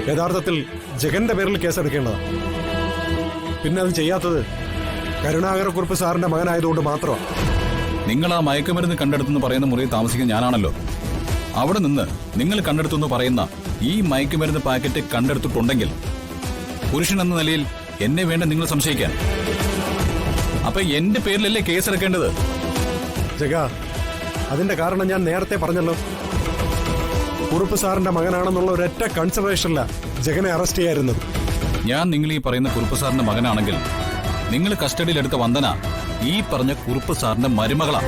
യഥാർത്ഥത്തിൽ ജഗന്റെ പേരിൽ കേസെടുക്കേണ്ടതാണ്. പിന്നെ അത് ചെയ്യാത്തത് കരുണാകരക്കുറുപ്പ് സാറിന്റെ മകനായതുകൊണ്ട് മാത്രമാണ്. നിങ്ങൾ ആ മയക്കുമരുന്ന് കണ്ടെടുത്തെന്ന് പറയുന്ന മുറിയിൽ താമസിക്കുന്ന ഞാനാണല്ലോ. അവിടെ നിന്ന് നിങ്ങൾ കണ്ടെടുത്തെന്ന് പറയുന്ന ഈ മയക്കുമരുന്ന് പാക്കറ്റ് കണ്ടെടുത്തിട്ടുണ്ടെങ്കിൽ പുരുഷൻ എന്ന നിലയിൽ എന്നെ വേണ്ട നിങ്ങൾ സംശയിക്കാൻ. അപ്പൊ എന്റെ പേരിലല്ലേ കേസെടുക്കേണ്ടത്? ജഗ, അതിന്റെ കാരണം ഞാൻ നേരത്തെ പറഞ്ഞല്ലോ. കുറുപ്പ് സാറിന്റെ മകനാണെന്നുള്ള ഒരൊറ്റ കൺസിഡറേഷനില്ല ജഗനെ അറസ്റ്റ് ചെയ്യായിരുന്നത്. ഞാൻ നിങ്ങൾ ഈ പറയുന്ന കുറുപ്പ് സാറിന്റെ മകനാണെങ്കിൽ നിങ്ങൾ കസ്റ്റഡിയിലെടുത്ത വന്ദന ഈ പറഞ്ഞ കുറുപ്പ് സാറിന്റെ മരുമകളാ.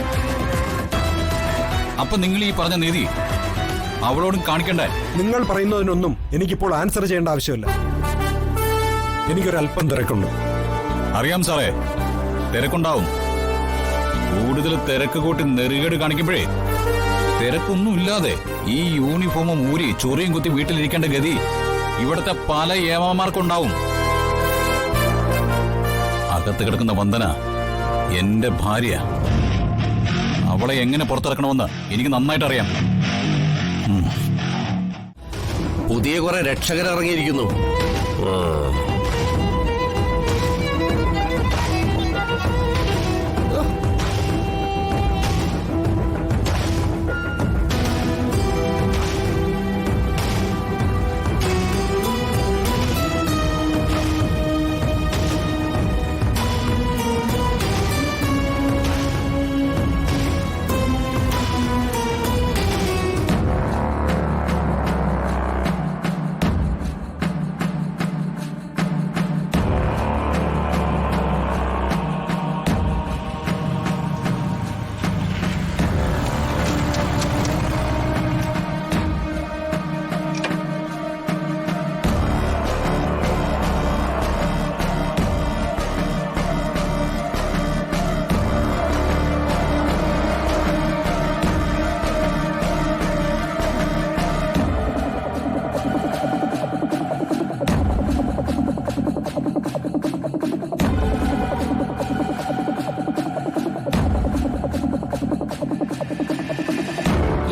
അപ്പൊ നിങ്ങൾ ഈ പറഞ്ഞ നീതി അവളോടും കാണിക്കണ്ടേ? നിങ്ങൾ പറയുന്നതിനൊന്നും എനിക്കിപ്പോൾ ആൻസർ ചെയ്യേണ്ട ആവശ്യമില്ല. എനിക്കൊരല്പം തിരക്കുണ്ട്. അറിയാം സാറേ, തിരക്കുണ്ടാവും. കൂടുതൽ തിരക്ക് കൂട്ടി നെറുകേട് കാണിക്കുമ്പോഴേ തിരക്കൊന്നും ഇല്ലാതെ ഈ യൂണിഫോമും ഊരി ചൊറിയും കുത്തി വീട്ടിലിരിക്കേണ്ട ഗതി ഇവിടുത്തെ പല ഏമാമാർക്കുണ്ടാവും. അകത്ത് കിടക്കുന്ന വന്ദന എന്റെ ഭാര്യ. അവളെ എങ്ങനെ പുറത്തിറക്കണമെന്ന് എനിക്ക് നന്നായിട്ട് അറിയാം. പുതിയ കുറെ രക്ഷകരിറങ്ങിയിരിക്കുന്നു.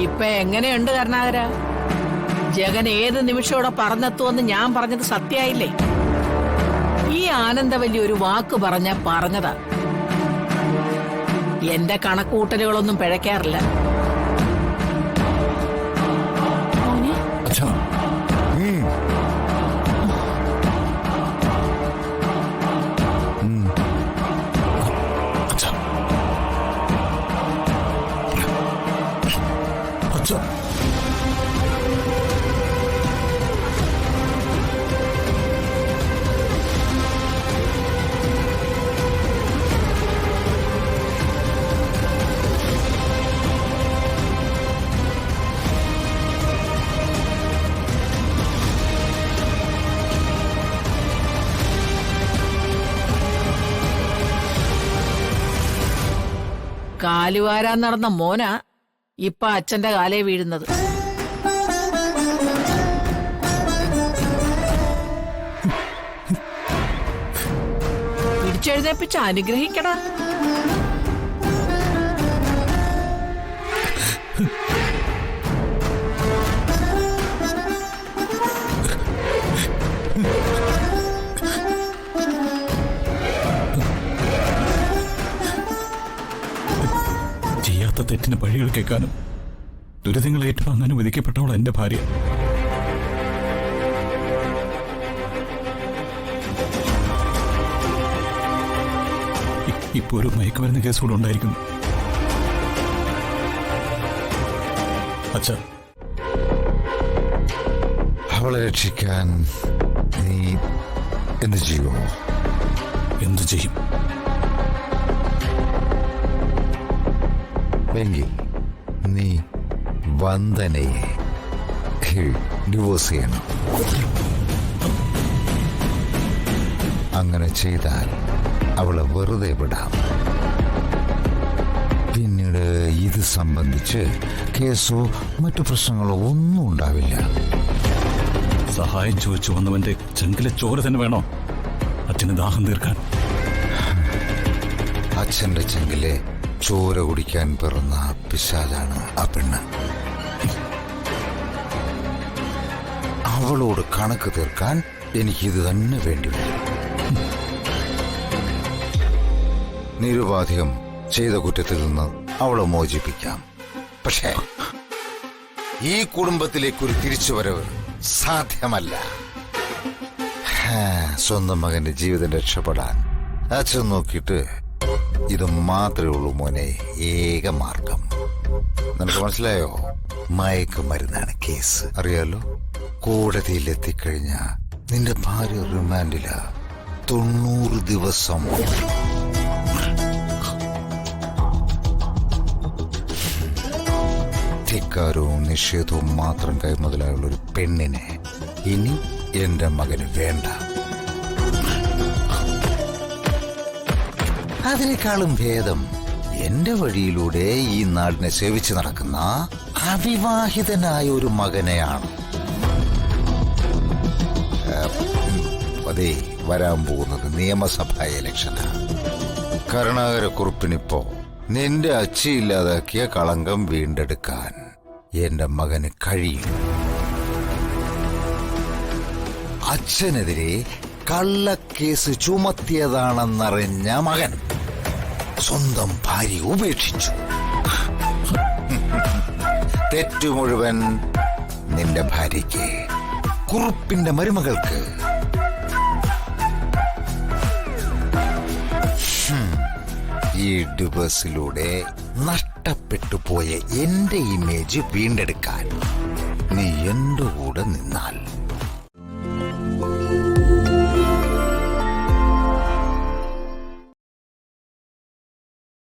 ഇപ്പൊ എങ്ങനെയുണ്ട് കരുണാകര? ജഗൻ ഏത് നിമിഷം ഇവിടെ പറഞ്ഞെത്തുമെന്ന് ഞാൻ പറഞ്ഞത് സത്യായില്ലേ? ഈ ആനന്ദവല്ലി ഒരു വാക്ക് പറഞ്ഞതാ. എന്റെ കണക്കൂട്ടലുകളൊന്നും പിഴയ്ക്കാറില്ല. കാലുവാരാൻ നടന്ന മോനാ ഇപ്പൊ അച്ഛന്റെ കാലേ വീഴുന്നത്. പിടിച്ചെഴുന്നേപ്പിച്ച് അനുഗ്രഹിക്കടാ. തെറ്റിന് പഴികൾ കേൾക്കാനും ദുരിതങ്ങൾ ഏറ്റുവാങ്ങാനും വിധിക്കപ്പെട്ടവൾ എന്റെ ഭാര്യ. ഇപ്പൊ ഒരു മയക്കുമരുന്ന് കേസ് കൂടെ ഉണ്ടായിരിക്കുന്നു. അച്ഛാ, അവളെ രക്ഷിക്കാൻ നീ എന്ത് ചെയ്യുമോ? എന്തു ചെയ്യും? എങ്കിൽ നീ വന്ദനയെ ഡിവോഴ്സ് ചെയ്യണം. അങ്ങനെ ചെയ്താൽ അവളെ വെറുതെ വിടാം. പിന്നീട് ഇത് സംബന്ധിച്ച് കേസോ മറ്റു പ്രശ്നങ്ങളോ ഒന്നും ഉണ്ടാവില്ല. സഹായം ചോദിച്ചു വന്നവന്റെ ചെങ്കിലെ ചോര തന്നെ വേണോ അച്ഛന് ദാഹം തീർക്കാൻ? അച്ഛന്റെ ചെങ്കിലെ ചോര കുടിക്കാൻ പിറന്ന പിശാചാണ് ആ പെണ്ണ്. ആ അവളോട് കണക്ക് തീർക്കാൻ എനിക്കിത് തന്നെ വേണ്ടിവരും. നിരുപാധികം ചെയ്ത കുറ്റത്തിൽ നിന്ന് അവളെ മോചിപ്പിക്കാം. പക്ഷേ ഈ കുടുംബത്തിലേക്കൊരു തിരിച്ചുവരവ് സാധ്യമല്ല. സ്വന്തം മകന്റെ ജീവിതം രക്ഷപ്പെടാൻ അച്ഛൻ നോക്കിയിട്ട് ഇത് മാത്രമേ ഉള്ളൂ മോനെ, ഏക മാർഗം. നിനക്ക് മനസ്സിലായോ? മയക്കുമരുന്നാണ് കേസ്, അറിയാലോ. കോടതിയിലെത്തിക്കഴിഞ്ഞ നിന്റെ ഭാര്യ റിമാൻഡില 90 ദിവസം. ധിക്കാരവും നിഷേധവും മാത്രം കൈമുതലായുള്ള ഒരു പെണ്ണിനെ ഇനി എന്റെ മകന് വേണ്ട. അതിനേക്കാളും ഭേദം എന്റെ വഴിയിലൂടെ ഈ നാടിനെ സേവിച്ചു നടക്കുന്ന അവിവാഹിതനായ ഒരു മകനെയാണ്. അതെ, വരാൻ പോകുന്നത് നിയമസഭാ ഇലക്ഷനാണ്. കരുണാകരക്കുറുപ്പിനിപ്പോ നിന്റെ അച്ഛയില്ലാതാക്കിയ കളങ്കം വീണ്ടെടുക്കാൻ എന്റെ മകന് കഴിയും. അച്ഛനെതിരെ കള്ളക്കേസ് ചുമത്തിയതാണെന്നറിഞ്ഞ മകൻ സ്വന്തം ഭാര്യ ഉപേക്ഷിച്ചു. തെറ്റു മുഴുവൻ നിന്റെ ഭാര്യയ്ക്ക്, കുറുപ്പിന്റെ മരുമകൾക്ക്. ഈ ഡിവേഴ്സിലൂടെ നഷ്ടപ്പെട്ടു പോയ എന്റെ ഇമേജ് വീണ്ടെടുക്കാൻ നീ എന്റെ കൂടെ നിന്നാൽ